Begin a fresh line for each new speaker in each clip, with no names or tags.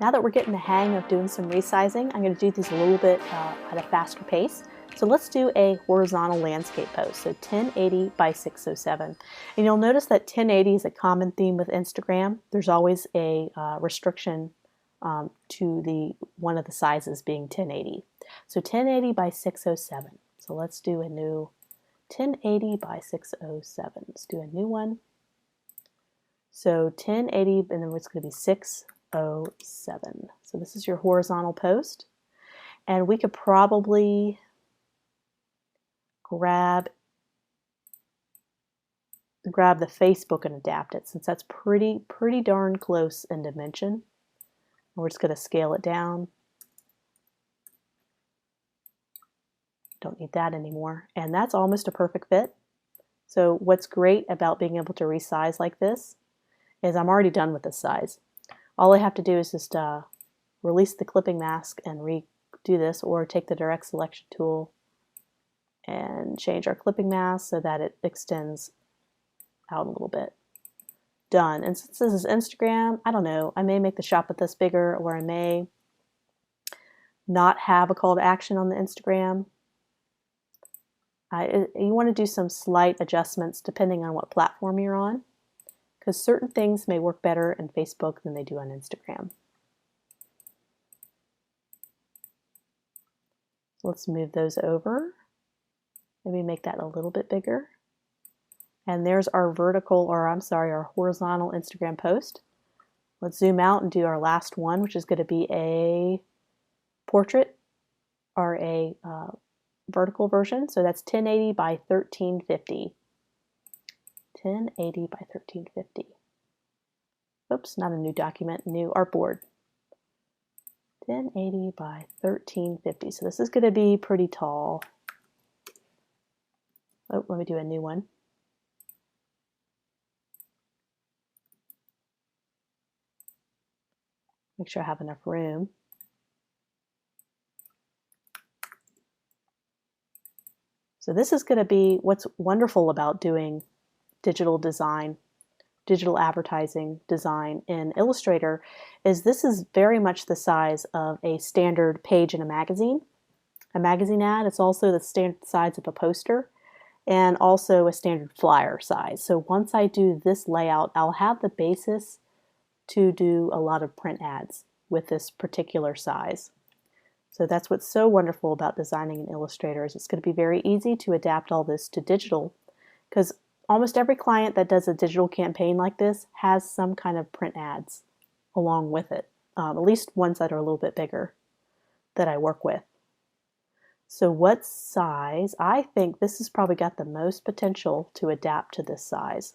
Now that we're getting the hang of doing some resizing, I'm going to do these a little bit at a faster pace. So let's do a horizontal landscape post, so 1080 by 607. And you'll notice that 1080 is a common theme with Instagram. There's always a restriction to one of the sizes being 1080. So 1080 by 607. So let's do a new 1080 by 607. Let's do a new one. So 1080, and then it's going to be 607. So this is your horizontal post. And we could probably grab the Facebook and adapt it, since that's pretty darn close in dimension. And we're just going to scale it down. Don't need that anymore. And that's almost a perfect fit. So what's great about being able to resize like this is I'm already done with this size. All I have to do is just release the clipping mask and redo this, or take the direct selection tool and change our clipping mask so that it extends out a little bit. Done. And since this is Instagram, I don't know, I may make the shot with this bigger, or I may not have a call to action on the Instagram. You want to do some slight adjustments depending on what platform you're on, because certain things may work better in Facebook than they do on Instagram. So let's move those over. Maybe make that a little bit bigger. And there's our our horizontal Instagram post. Let's zoom out and do our last one, which is going to be a portrait, or a vertical version. So that's 1080 by 1350. 1080 by 1350. Oops, not a new document, new artboard. 1080 by 1350. So this is going to be pretty tall. Oh, let me do a new one. Make sure I have enough room. So this is going to be what's wonderful about doing digital design, digital advertising design in Illustrator, is this is very much the size of a standard page in a magazine ad. It's also the standard size of a poster, and also a standard flyer size. So once I do this layout, I'll have the basis to do a lot of print ads with this particular size. So that's what's so wonderful about designing in Illustrator, is it's going to be very easy to adapt all this to digital, because almost every client that does a digital campaign like this has some kind of print ads along with it, at least ones that are a little bit bigger that I work with. So what size? I think this has probably got the most potential to adapt to this size.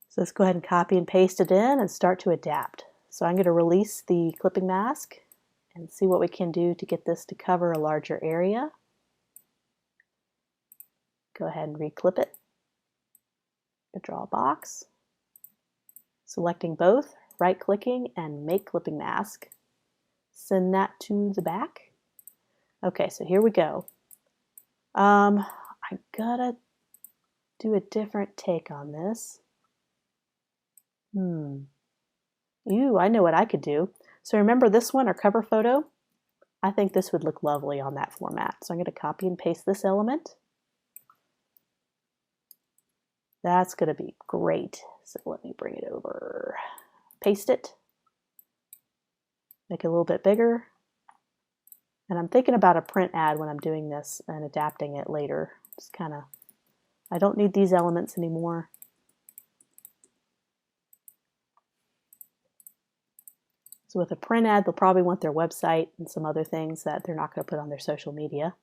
So let's go ahead and copy and paste it in and start to adapt. So I'm going to release the clipping mask and see what we can do to get this to cover a larger area. Go ahead and reclip it. Draw a box. Selecting both, right-clicking, and make clipping mask. Send that to the back. Okay, so here we go. I gotta do a different take on this. I know what I could do. So remember this one, our cover photo? I think this would look lovely on that format. So I'm going to copy and paste this element. That's going to be great. So let me bring it over. Paste it. Make it a little bit bigger. And I'm thinking about a print ad when I'm doing this and adapting it later. Just kind of, I don't need these elements anymore. So with a print ad, they'll probably want their website and some other things that they're not going to put on their social media.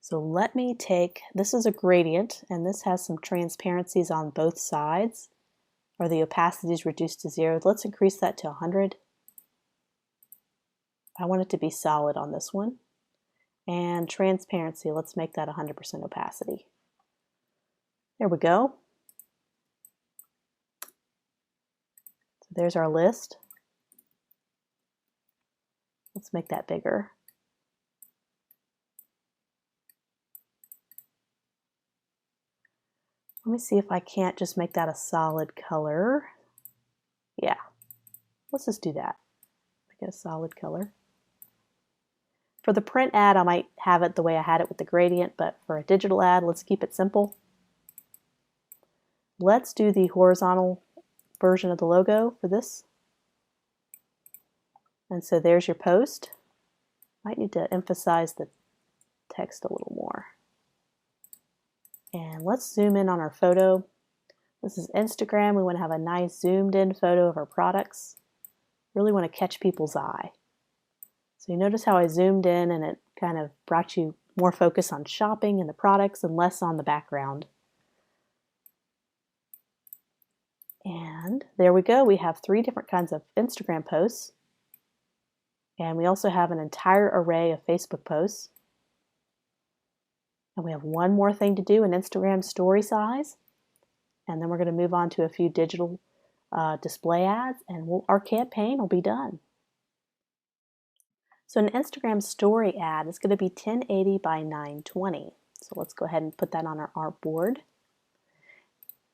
So let me take, this is a gradient, and this has some transparencies on both sides, or the opacity is reduced to 0. Let's increase that to 100. I want it to be solid on this one. And transparency, let's make that 100% opacity. There we go. So there's our list. Let's make that bigger. Let me see if I can't just make that a solid color. Yeah, let's just do that. Make it a solid color. For the print ad, I might have it the way I had it with the gradient, but for a digital ad, let's keep it simple. Let's do the horizontal version of the logo for this. And so there's your post. Might need to emphasize the text a little more. And let's zoom in on our photo. This is Instagram. We want to have a nice zoomed in photo of our products. Really want to catch people's eye. So you notice how I zoomed in and it kind of brought you more focus on shopping and the products and less on the background. And there we go. We have 3 different kinds of Instagram posts. And we also have an entire array of Facebook posts. And we have one more thing to do, an Instagram story size. And then we're going to move on to a few digital display ads, and our campaign will be done. So an Instagram story ad is going to be 1080 by 920. So let's go ahead and put that on our artboard.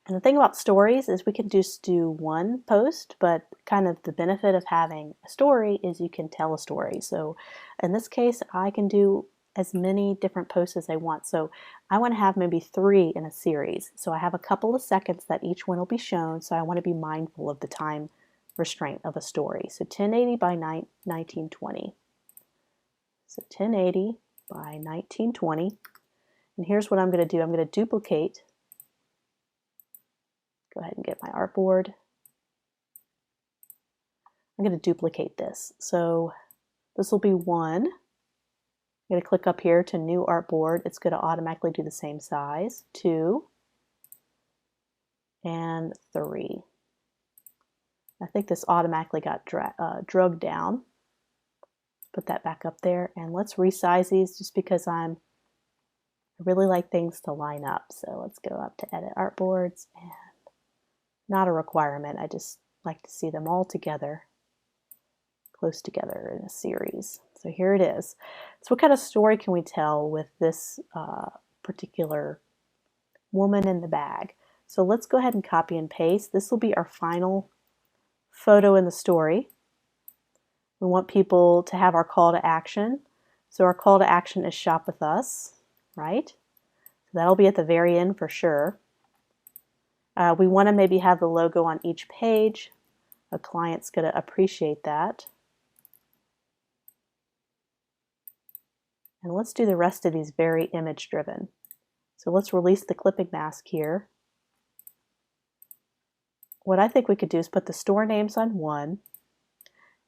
And the thing about stories is we can just do one post, but kind of the benefit of having a story is you can tell a story. So in this case, I can do as many different posts as I want. So I want to have maybe 3 in a series. So I have a couple of seconds that each one will be shown. So I want to be mindful of the time restraint of a story. So 1080 by 1920. So 1080 by 1920. And here's what I'm going to do. I'm going to duplicate. Go ahead and get my artboard. I'm going to duplicate this. So this will be 1. I'm going to click up here to New Artboard. It's going to automatically do the same size. 2 and 3. I think this automatically got drugged down. Put that back up there, and let's resize these just because I really like things to line up. So let's go up to Edit Artboards, and not a requirement. I just like to see them all together, close together in a series. So here it is. So what kind of story can we tell with this particular woman in the bag? So let's go ahead and copy and paste. This will be our final photo in the story. We want people to have our call to action. So our call to action is shop with us, right? So that'll be at the very end for sure. We want to maybe have the logo on each page. A client's going to appreciate that. And let's do the rest of these very image driven. So let's release the clipping mask here. What I think we could do is put the store names on 1,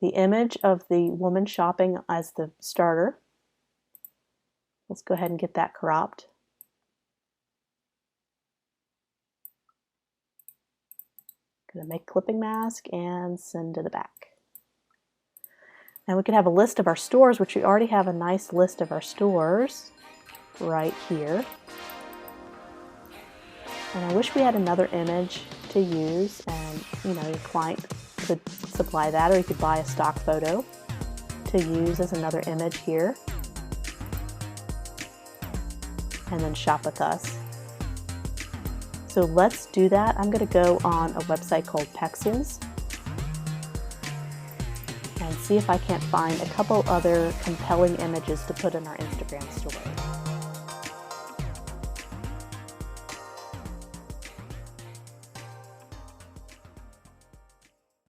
the image of the woman shopping as the starter. Let's go ahead and get that cropped. Going to make clipping mask and send to the back. Now we could have a list of our stores, which we already have a nice list of our stores right here. And I wish we had another image to use, and your client could supply that, or you could buy a stock photo to use as another image here. And then shop with us. So let's do that. I'm going to go on a website called Pexels and see if I can't find a couple other compelling images to put in our Instagram story.